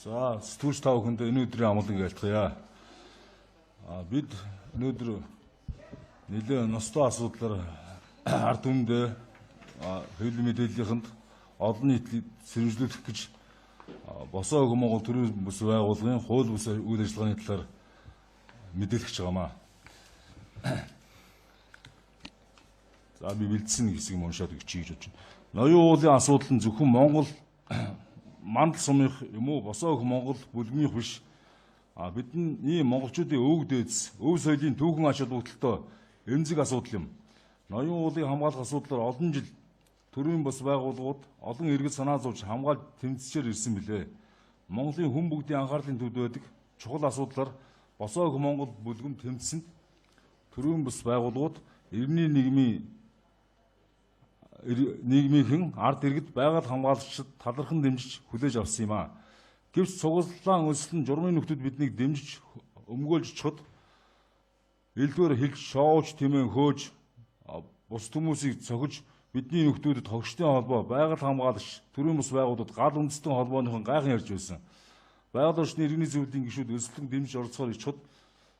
За сэтгүүлч тав хүнд энэ өдрийн амлан гэлтгийа. Бид өнөөдөр нэлээд ностой асуудлаар ард түмэндээ хэвлэл мэдээллийнхэнд олон нийтлийг сэрэмжлүүлэх гэж босоо ÖГ Монгол төрийн бүс байгууллагын хууль бус үйл ажиллагааны талаар мэдээлж байгаамаа. За би бэлдсэн хэсэг юм уншаад өгч хийж байна. Ноён уулын асуудал нь зөвхөн Монгол мандал сумынх юм уу босоо ÖГ Монгол бүлгмийнх биш. Бидний монголчуудын өвөг дээдс, өв соёлын түүхэн ач холбогдолтой эмзэг асуудал юм. Ноён уулын хамгаалах асуудлаар олон жил төрийн бас байгууллагууд олон иргэд санаа зовж хамгаалж тэмцчээр ирсэн билээ. Монголын хүн бүгдийн анхаарлын төвд байдаг чухал асуудлаар босоо ÖГ Монгол бүлгэм тэмцсэнд төрийн бас байгууллагууд иргэний нийгмийнхэн ард иргэд байгаль хамгаалагчид талархан дэмжиж хүлээж авсан юм аа. Гэвч цуглаан өсөлтөн журмын нөхдүүд биднийг дэмжиж өмгөөлж чод элдвэр хэлж шоуж тэмээн хөөж бус хүмүүсийг цохиж бидний нөхдүүдэд тогшдын холбоо байгаль хамгаалагч төрийн бус байгууллагууд гал үндэстэн холбооныхон гайхан ярьж байсан. Байгаль орчны иргэний зөвлөлийн гишүүд өсөлтөн дэмжиж оролцохоор чод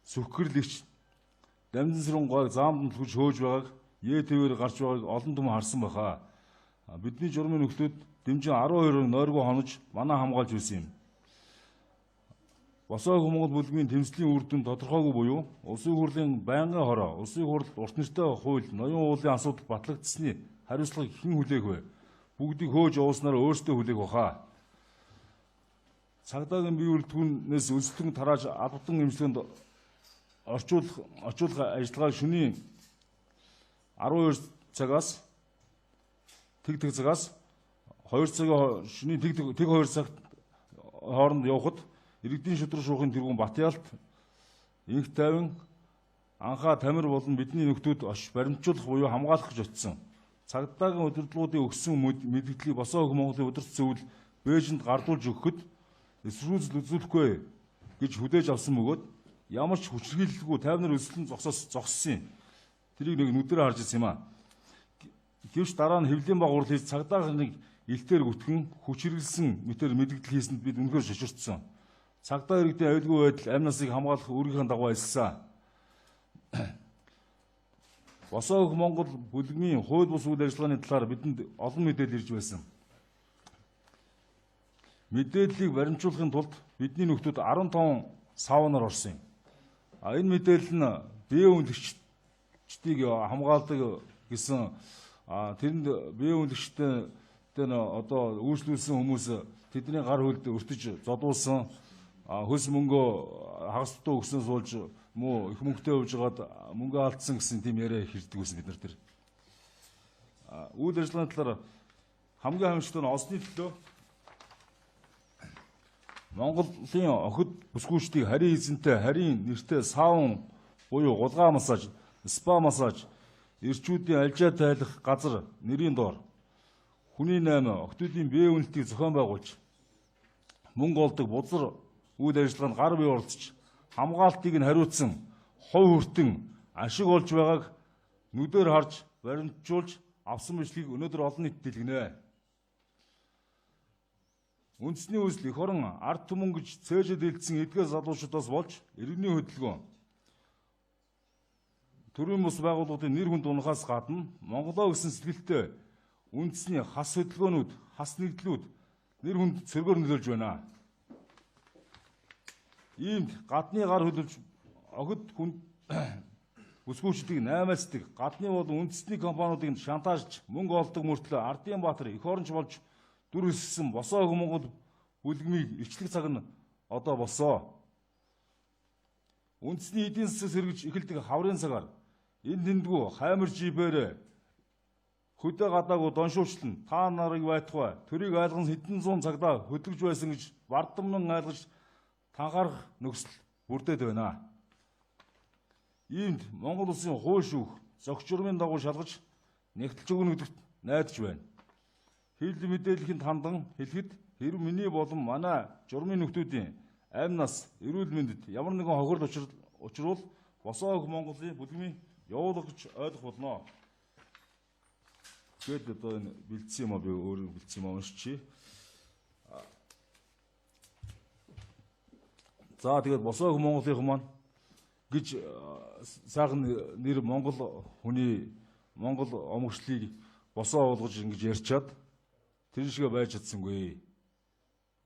сүхгэрлэгч дамжин сэрүүн гойг заамд төлөж хөөж байгааг ЕТВ-ээр гарч байгааг олон түмэн харсан баха. Бидний журмын нөхдүүд дэмжин 12 нойргоо хонож манаа хамгаалж байсан юм. Босоо ÖГ Монгол бүлгийн тэмцлийн үр дүн тодорхойгүй буюу улсын хурлын байнгын хороо, улсын хурл урт нэртэй хууль, ноён уулын асуудал батлагдсны хариуцлагыг хэн хүлээх вэ? Бүгдийг хөөж явуулснаар өөрсдөө хүлээх баха. Цагдаагийн бие бүрэлдэхүүнээс өлсдөн тарааж албатан эмчилгээнд орчуулах ажиллагааг шөнийн 12 цагаас 2 цагийн шөнийн 2 цагт хооронд явхад иргэдийн шудраг шуухын тэргүүн Батяалт, Инх тайван, Анхаа Тамир болон бидний нөхдүүд баримтжуулах буюу хамгаалах гэж очсон. Цагдаагийн удирдлагуудын өгсөн мэдээллийг босоо ÖГ Монголын удирдах зөвлөл Бээжинд гардуулж өгөхөд эсрүүцэл үзүүлэхгүй гэж хүлээж авсан бөгөөд ямар ч хүчирхийлэлгүй тайвнаар өсөлтөн зогссон юм. Тэрийг нэг нүдээр харж ирсэн юм аа. Гэвч дараа нь хэвлэлийн баг урал хийж цагдаагийн илтээр гүтгэн хүч хэрэглэсэн мэтэр мэдээлэл хийсэнд бид үнэхээр шоширдсон. Цагдаа иргэдийн аюулгүй байдал амь насыг хамгаалах үүргийн дагуу ажилласан. Босоо ÖГ Монгол бүлгмийн хууль бус үйл ажиллагааны талаар бидэнд олон мэдээлэл ирж байсан. Мэдээллийг баримтжуулахын тулд бидний нөхдүүд 15 савнаар орсон юм. Энэ мэдээлэл нь бие үнэлэгчдийг хамгаалдаг гэсэн тэрэнд бие үнэлэгчтэй одоо үйлчлүүлсэн хүмүүс тэдний гар хөлд өртөж зодуулсан хөлс мөнгөө хагасдуу өгснөөс болж муу их мөнгөтэй явж байгаад мөнгө алдсан гэсэн тийм яриа хэрдэг байсан бид нар тэр. Үйл ажиллагааны талаар хамгийн хамжигтай нь осны төлөө Монголын охид бүсгүйчдийг харийн эзэнтэй, харийн нэртэй саун буюу гулгай массаж, спа массаж, эрчүүдийн альжаа тайлах газар нэрийн доор хүний 8 охидуудын бие үнэлтийг зохион байгуулж мөнгө олдог бузар үйл ажиллагаанд гар бие оролцож хамгаалтыг нь хариуцсан хов хүртэн ашиг олж байгааг нүдээр харж баримтжуулж авсан бичлэгийг өнөөдөр олон нийтэд дэлгэнэ. Үндэсний үйлс эх орон ард түмэн гэж цээжэд илдсэн эдгээр залуучуудаас болж иргэний хөдөлгөөн төрийн бус байгууллагуудын нэр хүнд унахаас гадна Монголоо гэсэн сэтгэлтэй үндэсний хас хөдөлгөөнүүд, хас нэгдлүүд нэр хүнд цэргээр нөлөөлж байна. Иймд гадны гар хөлөвч охид хүн бүсгүйчдийг наймаасдаг, гадны болон үндэсний компаниудыг шантаажж мөнгө олдог мөртлөө Ардын Баатар эх оронч болж дүр хэссэн босоо ÖГ Монгол бүлгмийг эрчлэх цаг нь одоо болсоо. Үндэсний эдийн засаг сэргэж эхэлдэг хаврын цагаар энэ тэндгүү хаймар жибээр хөдөө гадаагүй доншуучлан та нарыг байтугай төрийг айлган хэдэн зуун цагдаа хөдөлж байсан гэж бардамнан айлгаж танхаарах нөхцөл бүрдээд байна. Иймд Монгол улсын хууль шүүх зохиж журмын дагуу шалгаж нэгтэлж өгнө гэдэгт найдаж байна. Хэвлэл мэдээллийнхэнд хандан хэлэхэд хэрв миний болон манай журмын нөхдүүдийн амь нас, эрүүл мэндэд ямар нэгэн хохирол учрвал босоо ÖГ Монголын бүлгмийн явуулах гэж ойлгох болно. Тэгэд одоо энэ бэлдсэн юм аа би өөрөө бэлдсэн юм уншчихъя. За тэгээд босоо Монголын маань гэж сайхан нэр Монгол хүний Монгол омгшлыг босоо болгож ингэж ярьчаад тэр шигэ байж чадсангүй.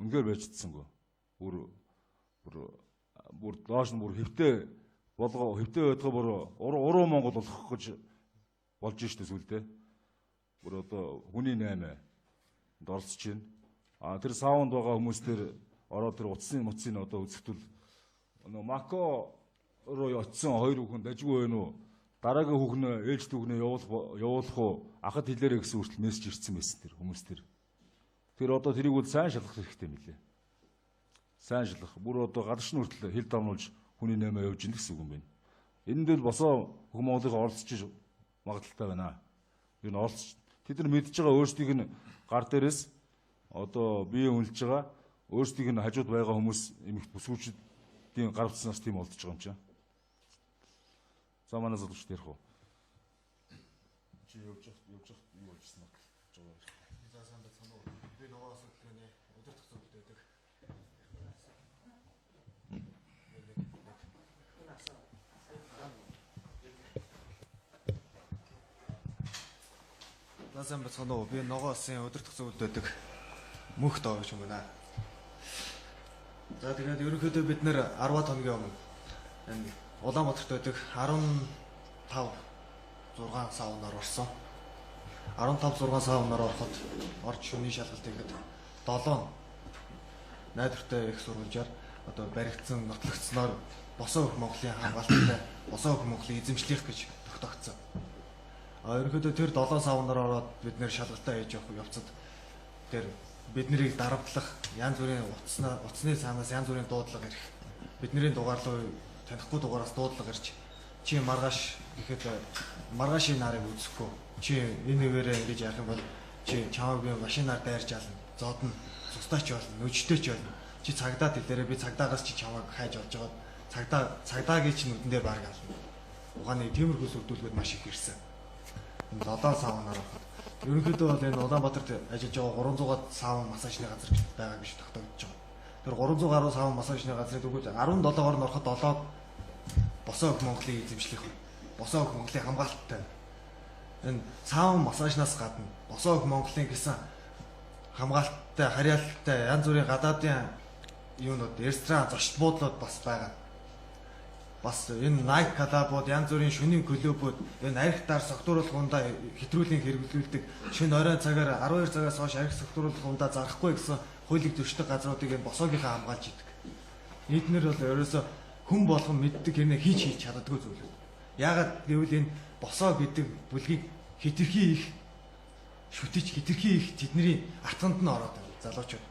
Үнээр байж чадсангүй. Бүр доош нь бүр хэвтэй байдгаа бүр уруу Монгол болох гэж болж штэ сүлдээ. Бүр одоо хүний 8 оролцож байна. Тэр саунд байгаа хүмүүс тэр ороод тэр утасны одоо үзэхтүүл Мако руу очисон хоёр хүүхэн дажгүй байна уу? Дараагийн хүүхнээ ээлж түүхнээ явуулах уу? Ахад хэлээрэй гэсэн үртэл мессеж ирсэн байсан тэр хүмүүс тэр. Тэр одоо тэрийг үл сайн шалгах хэрэгтэй мөлий. Сайн шалгах. Бүр одоо гадагш нь хүртэл хэл давнуулж хүний 8 явж ийн гэсэн үг юм байна. Энд дээр босоо хүмүүс Монголын оролцож магадaltaй байна. Юу н оролцож тэд нар мэдж байгаа өөрсдийг нь гар дээрээс одоо бие үнэлж байгаа өөрсдийг нь хажууд байгаа хүмүүс эмэгт бүсгүүчдийн гар утаснаас тийм олдож байгаа юм чинь. За манай залууч ярих уу? Чи явж юу болжсэн бэ? За сайн байна уу? Би нөгөө асуудлын өдөртөх зөвлөд байдаг. За сайн байна уу? Би нөгөө улсын өдөртөх зөвлөд байдаг. Мөнх доо гэж юм байна. За тэгээд ерөнхийдөө бид нэр 10 хоногийн өмнө энэ Улаанбаатарт байдаг 15 6 саунаар орсон. 15 6 саунаар ороход орж шөнийн шалгалт ингээд 7 найдвартай их сурвалжаар одоо баригдсан нотлогдсноор босоо өх Монголын хамгаалалттай босоо өх Монголын эзэмшлих гэж тогтоогдсон. Ерөнхийдөө тэр 7 саунаар ороод бид нэр шалгалтаа хийж явах явцад тэр бид нарыг дарамтлах янз бүрийн утасны цаанаас янз бүрийн дуудлага ирэх. Бидний дугаарлуу танихгүй дугаараас дуудлага ирж чи маргааш гэхэд маргаашийн нарыг үзэхгүй чи энэ нэгээрээ ингэж яах юм бол чи чамайг би машинаар дайрч ална зоодно цустаач болно нүжтэйч болно чи цагдаа дэлээрээ би цагдаагаас чи чамайг хайж олж байгаа цагдаагийн чи нүдэн дээр баг ална угааны тиймэрхүү сүрдүүлгүүд маш их ирсэн 7 саунаар ороход ерөнхийдөө бол энэ Улаанбаатарт ажиллаж байгаа 300-аад саун массажны газар байгаа гэж тогтоогдож байгаа. Тэр 300 гаруй саун массажны газрын төгөөд 17-оор нь ороход 7-ог босоо өх Монголын эзэмшлих босоо өх Монголын хамгаалттай энэ саун массажнаас гадна босоо өх Монголын гэсэн хамгаалттай харьяалалтай янз бүрийн гадаадын юунууд ресторан зочд буудлууд бас байгаа. Бас энэ найт клубууд янз бүрийн шөнийн клубүүд энэ архитаар согтууруулах ундаа хэтрүүлэн хэрэглүүлдэг шөнө оройн цагаар 12 цагаас хойш архи согтууруулах ундаа зарахгүй гэсэн хуулийг зөрчдөг газруудыг энэ босоогийнхаа хамгаалж идэг. Эднэр бол ерөөсө хүн болгон мэддэг хэрнээ хийж чаддаггүй зүйл. Яагаад гэвэл энэ босоо гэдэг бүлгийг хитрхи их шүтэж хитрхи их тэдний атганд нь ороод байна залуучууд.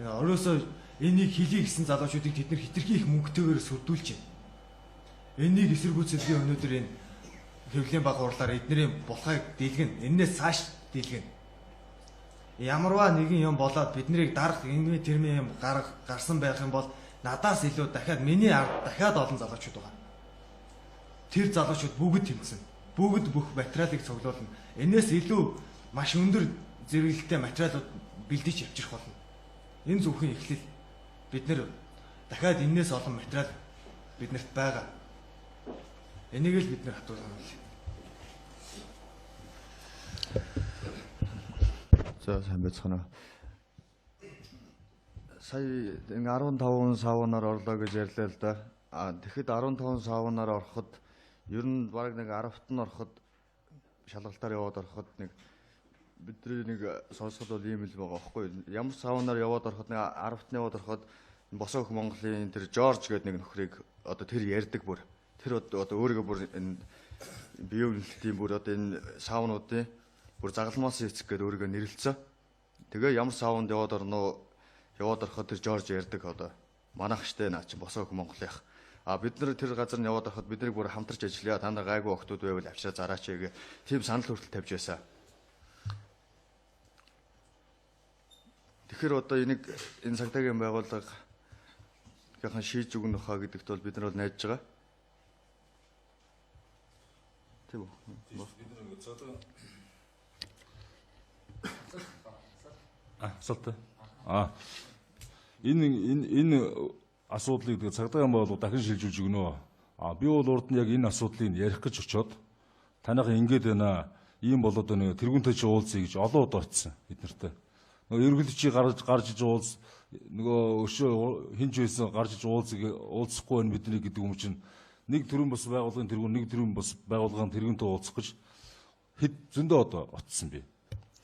Энэ ерөөсө энийг хэлий гэсэн залуучуудыг тэд нар хитрхи их мөнгөтэйгээр сүрдүүлж байна. Энийг эсэргүүцэл би өнөөдөр энэ хэвлэлийн баг хурлаар эднэрийн булхайг дийлгэн энээс цааш дийлгэн. Ямарваа нэгэн юм болоод биднийг дарах энэ тэрмийн юм гарсан байх юм бол надаас илүү дахиад миний ард дахиад олон залуучууд байгаа. Тэр залуучууд бүгд тэмцэн. Бүгд бүх материалыг цуглуулна. Энээс илүү маш өндөр зэрэглэлтэй материалууд бэлдэж явчих болно. Энэ зөвхөн эхлэл. Бид нэр дахиад энээс олон материал биднэрт байгаа. Энийг л бид нэр хатуурна. За сайн байцгаана. Сая энэ 15 саунаар орлоо гэж ярьлаа л да. Тэгэхэд 15 саунаар ороход ер нь баг нэг 10-т нь ороход шалгалтаар яваад ороход нэг бидний нэг сонсоход бол ийм л байгаа байхгүй. Ямар саунаар яваад ороход нэг 10-т нь яваад ороход босоо өх Монголын тэр Жорж гэдэг нэг нөхрийг одоо тэр ярьдаг бүр. Тэр одоо өөрийгөө бүр энэ бие үнэлтийн бүр одоо энэ саунуудын бүр загалмаас эцэг гэдэг өөрийгөө нэрлэлцээ. Тэгээ ямар саунд яваад орно яваад ороход тэр Жорж ярьдаг одоо манайх штэ наа чи босоо өх Монголынх. Бид нар тэр газар нь яваад ороход биднийг бүр хамтарч ажиллая. Та нар гайгүй охтууд байвал авчраа зараач гээ. Тийм санал хүртэл тавьж байсан. Тэгэхээр одоо энэ цагдаагийн байгууллага гихэн шийдэж өгнөх хаа гэдэгт бол бид нар бол найдаж байгаа. Тийм үү? Бид нэг цагдаа асуулт. Энэ асуудлыг тэгээ цагдаа юм бол дахин шилжүүлж өгнө. Би бол урд нь яг энэ асуудлыг ярих гэж очиод танайхан ингэж байна. Ийм болоод байна. Тэргүүнтэй чи уулзъя гэж олон удаа очсон бид нартай. Нөгөө ерөнхийлөгчийг гарч иж уулз нөгөө өшөө хинж байсан гарч иж уулзахгүй байна бидний гэдэг юм чинь нэг төрлийн бас байгууллагын тэргүүн нэг төрлийн бас байгууллагын тэргүүнтэй уулзах гэж хэд зөндөө одоо очсон би.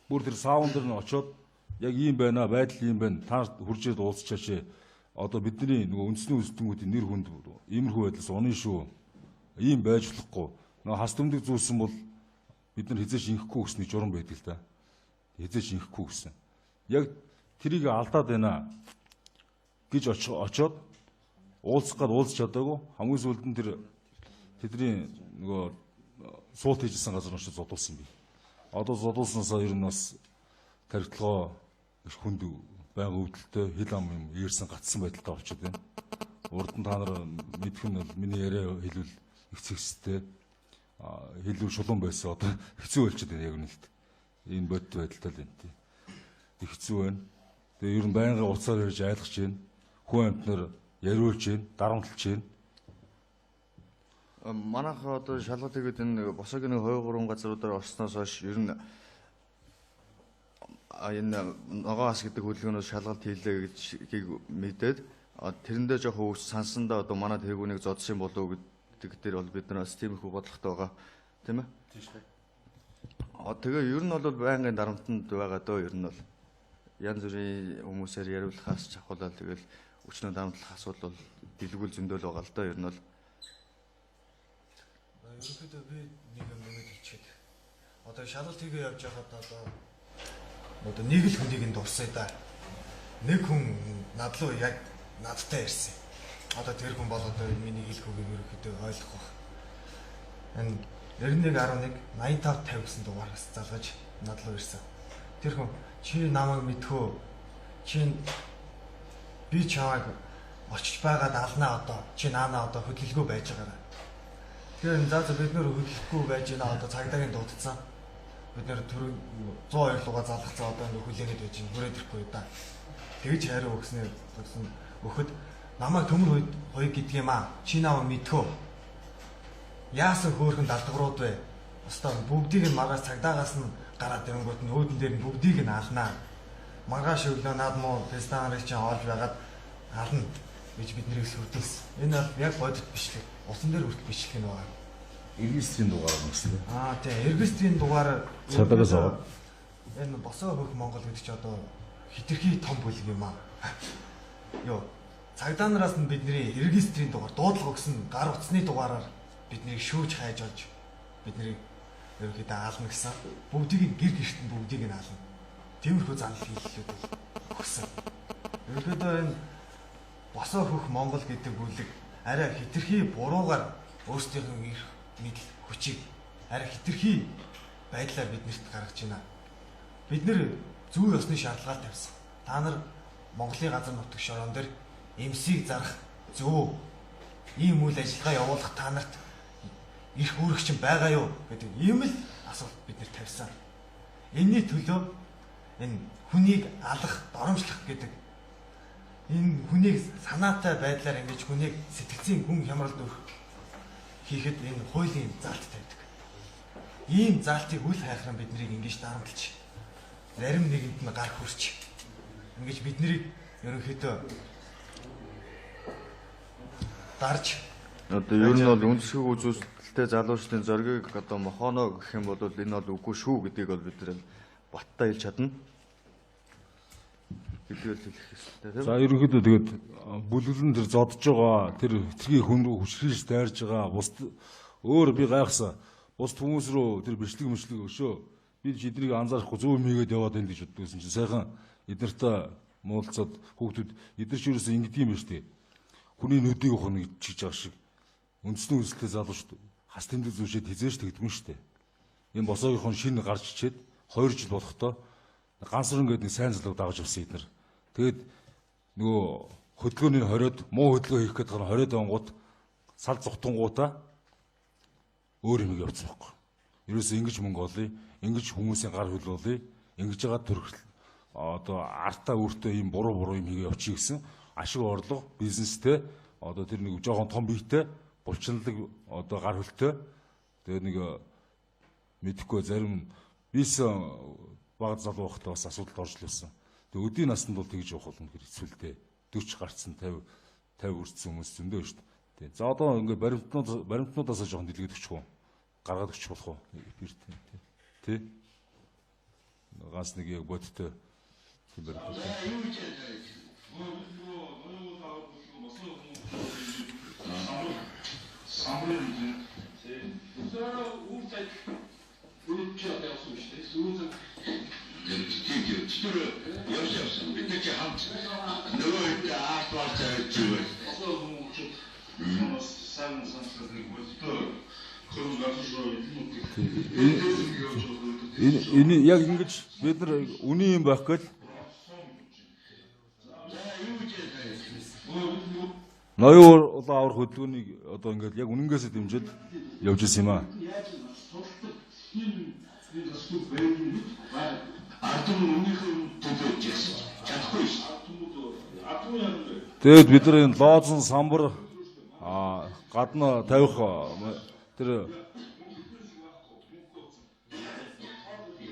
Бүр тэр саун дээр нь очиод яг ийм байна, байдал ийм байна. Та хуржээд уулзчаач. Одоо бидний нөгөө үндэсний үстэнүүдийн нэр хүнд иймэрхүү байдлаас унын шүү. Ийм байж болохгүй. Нөгөө хас төмдөг зүүсэн бол бид нар хизээш инхэхгүй гэсний журам байдаг л да. Хизээш инхэхгүй гэсэн. Яг тэрийг алдаад байна гэж очиод уулзах гээд уулзч чадаагүй. Хамгийн сүүлд нь тэр тэдний нөгөө суулт хийжсэн газар нь зодуулсан би. Одоо зодуулсанасаа ер нь бас тархитлагоо их хүнд байнга өвдөлтөй хил ам юм eerсэн гацсан байдалтай болчиход байна. Урд нь та нар мэдэх нь бол миний яриа хэлвэл их зэгстэй хэлүү шулуун байсан. Одоо хэцүү болчиход байна яг үнэлт. Энэ бодит байдалтай л энэ. Их хэцүү байна. Тэгээ ер нь байнга уцаар ярьж айлгаж байна. Хүн амьтнаар яриулж байна, дарамтлж байна. Манайх одоо шалгалт хийгээд энэ босоогийн 2 3 газруудаар орсноос хойш ер нь энэ ногоос гэдэг хөдөлгөөнөөс шалгалт хийлээ гэдгийг мэдээд тэрэндээ жоохон өвч сансандаа одоо манай тэргүүнийг зодсон болов гэдэг дээр бол бид нар бас тиймэрхүү бодлоготой байгаа тийм ээ. Тийм шүү. Тэгээ ер нь бол байнгын дарамтанд байгаа дөө ер нь бол янз бүрийн хүмүүсээр яриулахаас чахуулаад тэгэл өчнөө дарамтлах асуудал бол дэлгүүл зөндөл байгаа л доо ер нь бол. Ерөнхийдөө би нэг юм хэлчихээд. Одоо шалгалт хийгээ явж байхад одоо нэг л хүнийг нь дурсая да. Нэг хүн надлуу яг надтай ирсэн. Одоо тэр хүн бол одоо миний хэл хөөгийг ерөнхийдөө ойлгох байх. Энэ 9111 8550 гэсэн дугаараас залгаж надлуу ирсэн. Тэр хүн чи намайг мэдхөө. Би чамайг очиж байгаад алнаа одоо. Чи наанаа одоо хөдөлгөө байж байгаарай. Тэгэхээр за бид нөр хөдөлгөхгүй байж байна одоо цагдаагийн дуудсан. Бид нэр 102 луга залгацсан одоо ингэ хүлээгээд байж хүрээд ирэхгүй да. Тэгж хариу өгснээр өгөхөд намайг төмөр хоёуг гэдэг юм аа. Чи намайг мэдхөө. Яасан хөөхөн далдгрууд вэ? Өстой бүгдийг нь маргаас цагдаагаас нь гараад ирэнгүүт нь өөдөн дээр нь бүгдийг нь алнаа. Маргааш өглөө над муу рестораныг чинь олж байгаад ална гэж бид нэрийг сүрдэлсэн. Энэ бол яг бодит бичлэг. Усан дээр хүртэл бичлэг нь байгаа. Эргэстрийн дугаар мөслөө. Тийм эргэстрийн дугаар цадагаас аваад энэ босоо хөх Монгол гэдэг чи одоо хитрхи том бүлэг юм аа. Йоо цагдаа нараас нь бидний эргэстрийн дугаар дуудлага өгсөн гар утасны дугаараар биднийг шүүж хайж олж биднийг ерөөхдөө аална гэсэн. Бүгдийг гэр гэрт нь бүгдийг нь аална. Тиймэрхүү занал хийлэлүүд өгсөн. Ерөөхдөө энэ босоо хөх Монгол гэдэг бүлэг арай хитрхи буруугаар өөрсдийнхөө их мэдл хүчийг арай хитрхи байдлаар биднэрт гаргаж байна. Бид нэр зүй ёсны шаардлага тавьсан. Та нар Монголын газар нутаг шороон дээр эмсийг зарах зөв ийм үйл ажиллагаа явуулах та нарт их үүрэгчин байгаа юу гэдэг ийм л асуулт бид нэр тавьсан. Энийний төлөө энэ хүнийг алах, доромжлох гэдэг энэ хүнийг санаатай байдлаар ингэж хүнийг сэтгцийн гүн хямралд өрөх хийхэд энэ хуулийн заалт тавьдаг. Ийм заалтыг үл хайхран бид нарыг ингэж дарамтлж зарим нэгэнд нь гар хүрч ингэж бид нарыг ерөнхийдөө дарж одоо ер нь бол үндэсгэг үзүүлэлттэй залуучдын зоргийг одоо мохоно гэх юм бол энэ бол үгүй шүү гэдгийг бол бид нар баттай хэлж чадна. Гэдгийг хэлэх хэрэгтэй тийм. За ерөнхийдөө тэгээд бүлэглэн тэр зодж байгаа тэр хитрхи хүн рүү хүчрхийлж дайрж байгаа бус өөр би гайхсан. Бус хүмүүс рүү тэр бичлэг өшөө би эднийг анзаарахгүй зөв мийгээд яваад байна гэж боддгийсэн чинь сайхан эднэртээ муулцаад хүүхдүүд эдгээр ч юусэн ингэдэг юм байна шүү дээ. Хүний нүдийг ухна гэж чиж байгаа шиг үндэсний үзэлтэй залууч хас тэмдэг зүшээд хизээш тэгдэггүй шүү дээ. Энэ босоогийнхон шинэ гарч ичээд 2 жил болохдоо гансрын гэдэг нэг сайн залуу дагаж авсан эднэр. Тэгээд нөгөө хөдөлгөөний хориод муу хөдөлгөөн хийх гэдэг нь хориод ангууд сал зүхтангуудаа өөр юм явуулсан байхгүй. Ерөөсөө ингэж мөнгө олъё, ингэж хүмүүсийн гар хөл олъё, ингэж байгаа төрөл одоо артаа өөртөө ийм буруу юм хийгээ явчих гэсэн ашиг орлого бизнестэй одоо тэр нэг жоохон том биетэй булчинлаг одоо гар хөлтэй тэгээ нэг мэдэхгүй зарим бис баг залуу байхдаа бас асуудалд орж лээсэн. Тэгээ өдийн наснд бол тэгж явах болно гэр хэцүүлтэй 40 гарцсан 50 хүрсэн хүмүүс зөндөө шүү дээ. За одоо ингээ баримтнуудаас жоохон дэлгэж өгчих үү? Гаргаад өгчих болох уу? Тэ? Ганц нэг яг бодтой тийм баримтууд. Энэ яг ингэж бид нар үний юм байх гээл ноён улаан аврах хөдөлгөөнийг одоо ингээд яг үнэнгээсээ дэмжиж явж исэн юм аа. Тэгээд бид нар энэ лоозон самбар гадна тавих тэр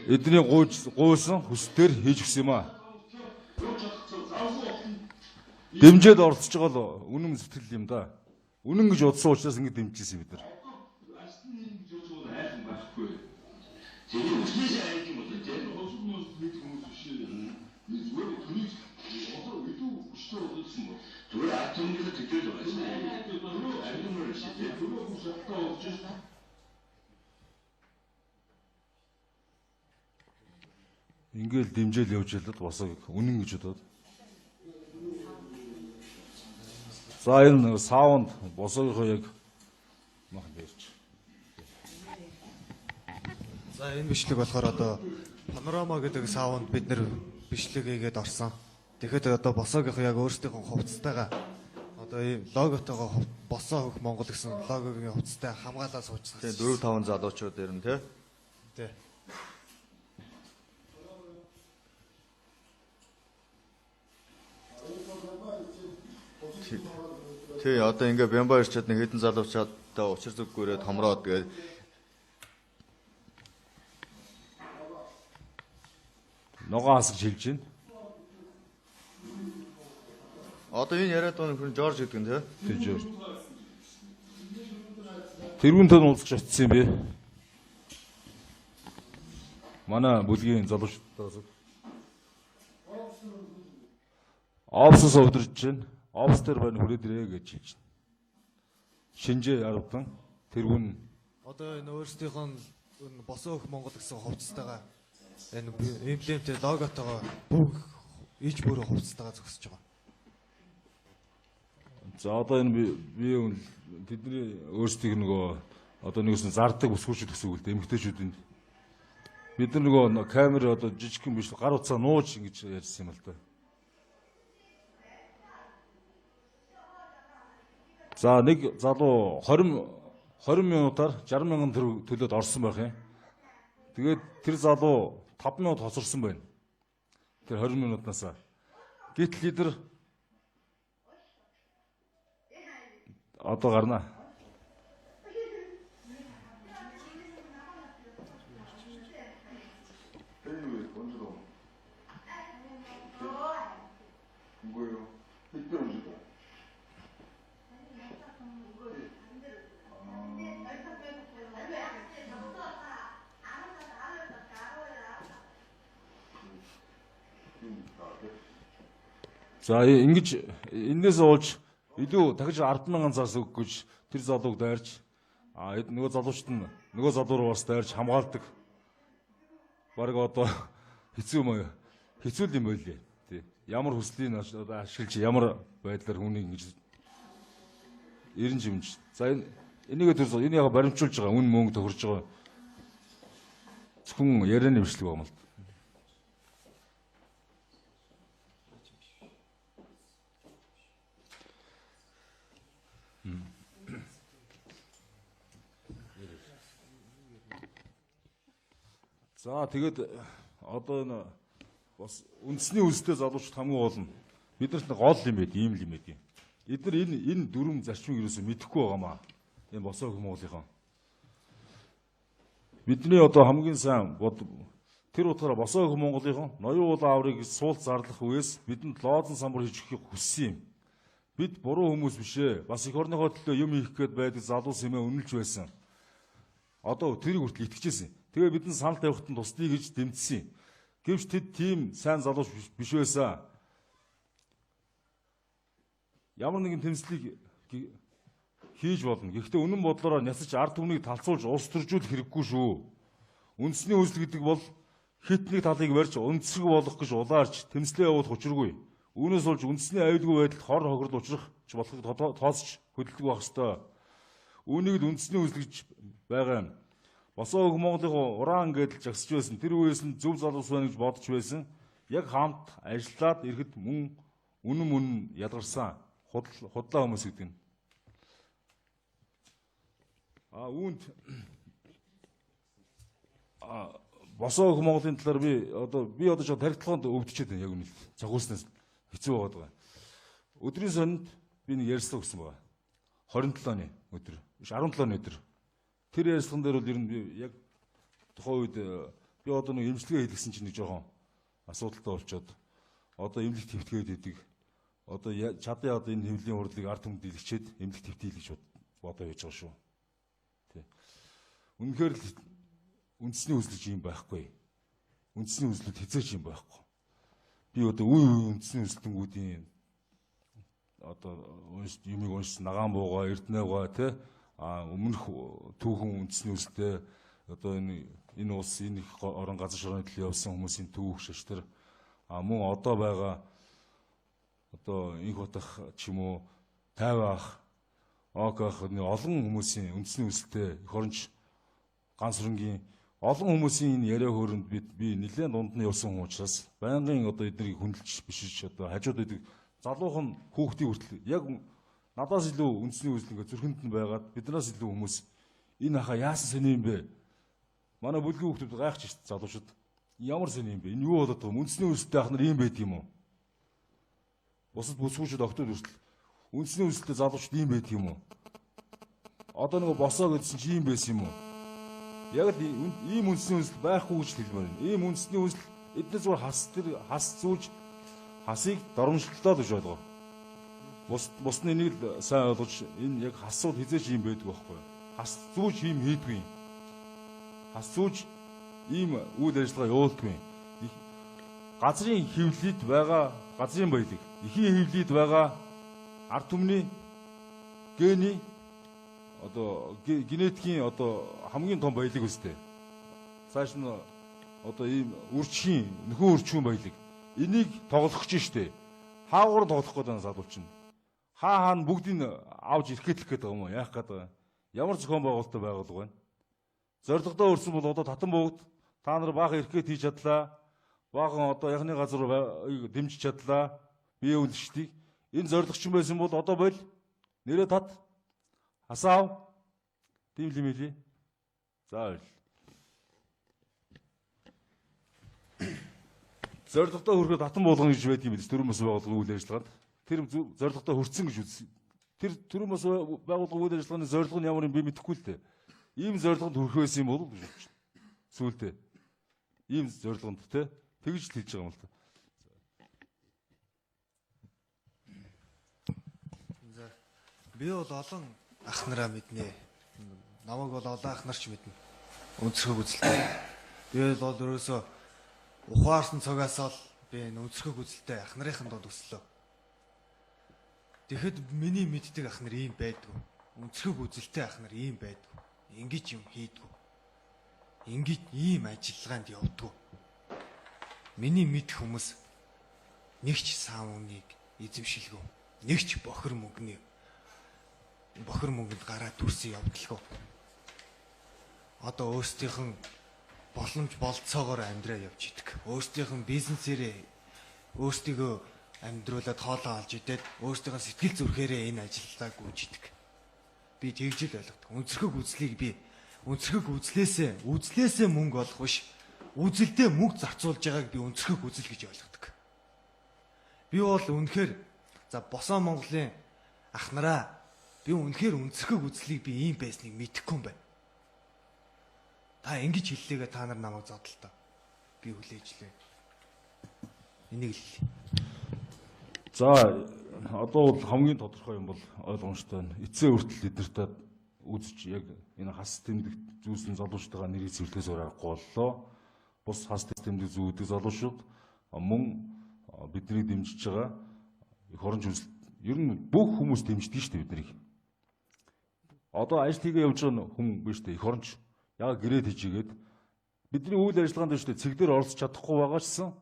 эдний гуйсан хүсдээр хийж гисэн юм аа. Дэмжээд оролцож байгаа л үнэн сэтгэл юм да. Үнэн гэж удсан учраас ингэ дэмжижсэн бид нар. Ингээл дэмжээл явж ялаад босоо үнэн гэж бодоод. За энэ саунд босоогийнхоо яг махан дээрч. За энэ бичлэг болохоор одоо панорама гэдэг саунд бид нэр бичлэг хийгээд орсон. Тэгэхэд одоо босоогийнхоо яг өөрсдийнхөө хувцастайгаа одоо ийм логотойгоо босоо хөх Монгол гэсэн логогийн хувцастай хамгаалаад суучсан. Тэгээ 4 5 залуучууд ирнэ тий. Тий. Тий одоо ингээ бямба ирчээд нэг хэдэн залуучуудаа учир зүггүүрээ томроод тэгээд ногоо хасаж хэлж байна. одоо энэ яриад байгаа хүн Жорж гэдэг нь тий. Тий Жорж. Тэрүүн тань уулзч очсон юм бэ? Манай бүлгийн залуучуудаас офсос өвдөрж байна. Офс дээр байна хүрээд ирээ гэж хэлж байна. Шинжээ яравдан тэрүүн Одоо энэ өөрсдийнхөө босоо хөх Монгол гэсэн хувцастайгаа энэ эмблемтэй логотойгоо бүх иж бүрээ хувцастайгаа зогсож байгаа. За одоо энэ би тэдний өөрсдийг нөгөө одоо нэгсэн зардаг бүсгүүчд гэсэн үг л дээ эмгтээчүүдийн бид нар нөгөө камер одоо жижигхэн биш гар утсаа нууж ингэж ярьсан юм л да. За нэг залуу 20 минутаар 60 мянган төлөөд орсон байх юм. Тэгээд тэр залуу 5 минут хоцорсон байна. Тэр 20 минутнаас. Гэтэл лидер одоо гарна. За ингэж энээс олж илүү дахиж 10,000 цаас өгөх гэж тэр залууг дайрч нөгөө залуучд нь нөгөө залуу руу бас дайрч хамгаалдаг. Бараг одоо хэцүү юм юм байлээ. Тий. Ямар хүслийн ашиглаж ямар байдлаар хүнийг ингэж 90 жимж. За энийг тэр энэ яг баримтжуулж байгаа үн мөнгө тохирж байгаа. Зөвхөн ярианы бичлэг юм л. За тэгээд одоо энэ бас үндэсний үйлстэй залуучууд хамгийн гол нь биднэрт гол юм байд, ийм л юм байд. Эдгээр энэ дөрвөн зарчмыг юусоо мэдэхгүй байгаамаа. Энэ босоо их Монголынхон. Бидний одоо хамгийн сайн тэр утгаараа босоо их Монголынхон ноён уул ааврыг суулт зарлах үеэс бидэнд лоозон самбар хийж өгөхийг хүссэн юм. Бид буруу хүмүүс биш ээ. Бас эх орныхоо төлөө юм хийх гээд байдаг залуус юмээ үнэлж байсан. Одоо тэрийг хүртэл итгэжсэн. Тэгээ бидний санал тавихад нь тусдгийг гэж дэмжсэн. Гэвч тэд тийм сайн залууч биш байсан. Ямар нэгэн тэмцлийг хийж болно. Гэхдээ үнэн бодлороо нясаж ард түмнийг талцуулж улс төржүүлэх хэрэггүй шүү. Үндэсний үйлсэл гэдэг бол хит нэг талыг барьж өнцөг болох гэж улаарч тэмцлээ явуулах учиргүй. Үүнээс болж үндэсний аюулгүй байдалд хор хохирол учрах болохыг тооцож хөдөлдөг байх ёстой. Үүнийг үндэсний үйлсэл гэж байгаа юм. Босоо их Монголынхоо уран гэдэл жагсаж байсан. Тэр үеэс нь зөв залуус байна гэж бодож байсан. Яг хамт ажиллаад ирэхэд үнэн ялгарсан худлаа хүмүүс гэдэг нь. Үүнд босоо их Монголын талаар би одоо жоо тархитлаганд өвдөчээд байна яг үнэ. Цохиулснаас хэцүү байгаа. Өдрийн сонинд би нэг ярьслаа гэсэн байгаа. 27-ны өдөр. Биш 17-ны өдөр. Тэр ярьслан дээр бол ер нь би яг тухайн үед би одоо нэг эмчилгээ хийлгсэн чинь нэг жоохон асуудалтай болчоод одоо эмнэлэг твтгээд идэг. Одоо чадаа одоо энэ хэвлийн хурлыг ард түмэнд илгэчээд эмнэлэг твтгий гэж бодоо яж байгаа шүү. Тэ. Үнэхээр л үндэсний үйлчлэг юм байхгүй. Үндэсний үйлчлэг хэзээч юм байхгүй. Би одоо үндэсний үйлчлэнгүүдийн одоо юмыг уншсан нагаан буугаа, эрдэнэгаа тий өмнөх түүхэн үндэсний үйлчлэлтэй одоо энэ улс энэ их орон газар шороны төлөө явсан хүмүүсийн түүх шаштар мөн одоо байгаа одоо инх утах ч юм уу тайвах ОК-х олон хүмүүсийн үндэсний үйлчлэлтэй их оронч ганц хөрөнгийн олон хүмүүсийн энэ яриа хөөрөнд би нэлээд дунд нь явсан хүн учраас байнгын одоо эднийг хүндэлж бишиж одоо хажууд байдаг залуухан хүүхдийн хүртэл яг надаас илүү үндэсний үйлчлэг зүрхэнд нь байгаад биднээс илүү хүмүүс энэ хаа яасан сони юм бэ? Манай бүлгийн хүүхдүүд гайхаж шít залуучууд ямар сони юм бэ? Энэ юу болоод байгаа юм? Үндэсний үйлчлэлтэй ахнаар ийм байд юм уу? Бусад бүсгүүчүүд октод хүртэл үндэсний үйлчлэлтэй залуучууд ийм байд юм уу? Одоо нэг босоо гэдсэн чи ийм байсан юм уу? Яг л ийм үндэсний үйлчлэл байхгүй гэж хэлмээр байна. Ийм үндэсний үйлчлэл эдгээр зүгээр хас зүүж хасыг доромжлолтоод гэж байгаа. Бус нь энийг л сайн ойлгож энэ яг хасууд хизээч юм байдаг байхгүй. Хас зүүж ийм хийдгүй. Хас зүүж ийм үйл ажиллагаа явуулдаггүй. Газрын хэвлэлд байгаа газрын баялаг, эхийн хэвлэлд байгаа ард түмний гений одоо генетикийн одоо хамгийн том баялаг үстэй. Цааш нь одоо ийм үрчхийн нөхөн үрчүүн баялаг. Энийг тоглох гэж штэ. Хаагуур тоглох гэдэг нь залуучна. Хаана бүгдийг авч ирэхэлэх гэдэг юм уу? Яах гэдэг. Ямар зохион байгуулалттай байгуулга байна? Зорилгодоо өрсөн бол одоо татан бүгд та нар баахан ирэхэд хийж чадлаа. Баахан одоо яхны газар дэмжиж чадлаа. Бие үнэлжтийг. Энэ зорилгочин байсан бол одоо бол нэрээ тат хасаав. Тийм л юм ээ. За баярлалаа. Зорилгодоо хүрэхэд татан буулгана гэж байдаг юм биш төрийн бас байгууллагын үйл ажиллагаанд. Тэр зорилгодоо хүрсэн гэж үзсэн. Тэр төрийн бас байгууллагын үйл ажиллагааны зорилго нь ямар юм би мэдэхгүй л дээ. Ийм зорилгонд хүрэх байсан юм бол гэж бодчих. Сүүлдээ. Ийм зорилгонд те тэгж л хийж байгаа юм л та. За би бол олон ах нараа мэднэ. Намайг бол олон ах нар ч мэднэ. Өнцгөөг үзэлтэй. Би бол ерөөсөө ухаарсан цогоос л би энэ өнцгөөг үзэлтэй ах нарын донд өслөө. Тэгэхэд миний мэддэг ах нар ийм байдгүй. Өнцгөөг үзэлтэй ах нар ийм байдгүй. Ингэж юм хийдгүү. Ингэж ийм ажиллагаанд явдгүү. Миний мэдх хүмүүс нэг ч саамуныг эзэмшилгүй. Нэг ч бохир мөнгөнд гараад дүрсэн явдалгүй. Одоо өөрсдийнх нь боломж болцоогоор амьдраа явж идэг. Өөрсдийнх нь бизнесээрээ өөрсдийгөө амьдруулад хоолоо олж идээд өөрсдийнхөө сэтгэл зүрхээрээ энэ ажиллагааг гүйж идэг. Би тэгж л ойлгодог. Өнцгөөг үзлийг би өнцгөөг үзлээсээ мөнгө олох биш. үзэлдээ мөнгө зарцуулж байгааг би өнцгөх үзэл гэж ойлгодог. Би бол үнэхээр за босоо Монголын ах нараа би үнэхээр өнцгөх үзлийг би ийм байсныг мэдэхгүй юм байна. Та ингэж хэллээгээ та нар намайг зодтолтой. Би хүлээжлээ. Энийг л хэлье. За одоо бол хамгийн тодорхой юм бол ойлгомжтой байна. Эцсийн хүртэл эднэртээ үзэж яг энэ хас тэмдэг зүүсэн залуучтайгаа нэрийг цэвэрлэхээс өөр аргагүй боллоо. Бус хас тэмдэг зүүдэг залуучууд мөн бидний дэмжиж байгаа их орон жүжил ер нь бүх хүмүүс дэмждэг шүү дээ биднийг. Одоо ажил хийгээ явж байгаа хүн биш дээ их оронч яг гэрээд хийжгээд бидний үйл ажиллагаанд биш дээ цэг дээр оролцож чадахгүй байгаа чсэн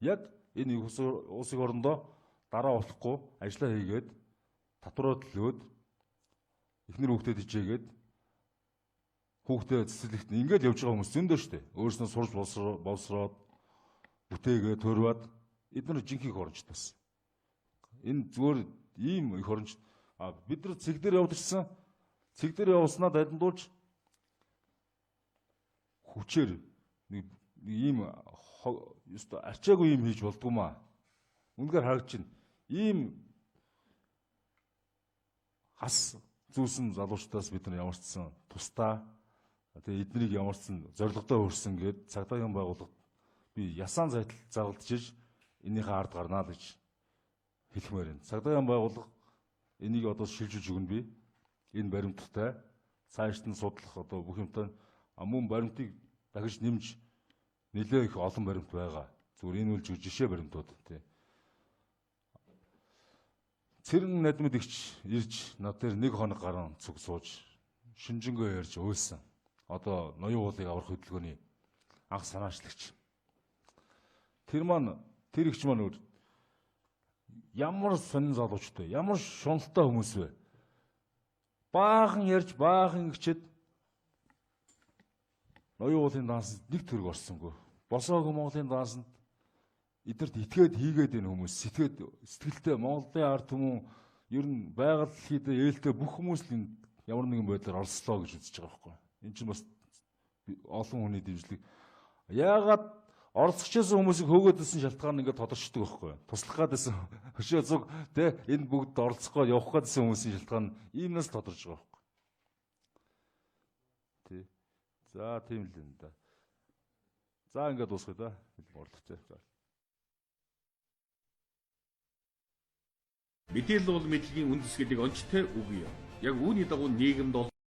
яг энэ улсын орондоо дараа болохгүй ажиллаа хийгээд татвараа төлөөд эхнэр хүүхдэд хичээгээд хүүхдээ цэцэрлэгт ингээд явж байгаа хүмүүс зөндөө шүү дээ. Өөрснөө сурж боловсроод бүтээгээ төрваад эдгээр жинхэнэ орончтойс. Энэ зүгээр ийм их оронч бид нар цэг дээр явдагсан цэг дээр явуулснаа дайдандуулж хүчээр нэг ийм ёстой арчаагүй юм хийж болдгоомаа. Үнэхээр харагдаж байна. Ийм хас зүүсэн залуучдаас бид нар ямарчсан тусдаа тэгээ эднийг ямарчсан зорилготой хөрсөн гээд цагдаагийн байгууллагад би ясаан зайтал загалдчихж энийхээ ард гарнаа л гэж хэлмээр байна. Цагдаагийн байгууллага энийг одоо шилжүүлж өгнө би. Энэ баримттай цаашд нь судлах одоо бүх юмтай мөн баримтыг дахиж нэмж нэлээ их олон баримт байгаа. Зүгээр энэ үл жишээ баримтууд тий. Цэрэн надмад игч ирж над дээр нэг хоног гарan цуг сууж шинжэнгөө ярьж уйлсан. Одоо ноён уулыг аврах хөдөлгөөний анх санаачлагч. Тэр ихч маань ямар сонин залуучтай, ямар шуналтай хүмүүс вэ? Баахан ярьж, баахан игчэд ноён уулын дансанд нэг төрөг орсонгүй. Босоог Монголын дансанд эдэрт итгээд хийгээд энэ хүмүүс сэтгэлтэй Монголын ард түмэн ер нь байгаль хийдэ ээлтэй бүх хүмүүс л ямар нэгэн байдлаар орслоо гэж үзэж байгаа байхгүй. Энэ чинь бас олон хүний дэмжлэг. Яагаад оролцогчсон хүмүүсийг хөөгөөдсөн шалтгаан ингээд тодорчдөг байхгүй. Туслах гадсан хөшөө зүг тэ энэ бүгд оролцохгүй явах гадсан хүмүүсийн шалтгаан иймнээс тодорч байгаа байхгүй. Тэ. За тийм л юм да. За ингээд дуусгая да. Орлоготой. Мэдээлэл бол мэдлэгийн үндэс гэдэг онцтой үг юм. Яг үүний дагуу нийгэмд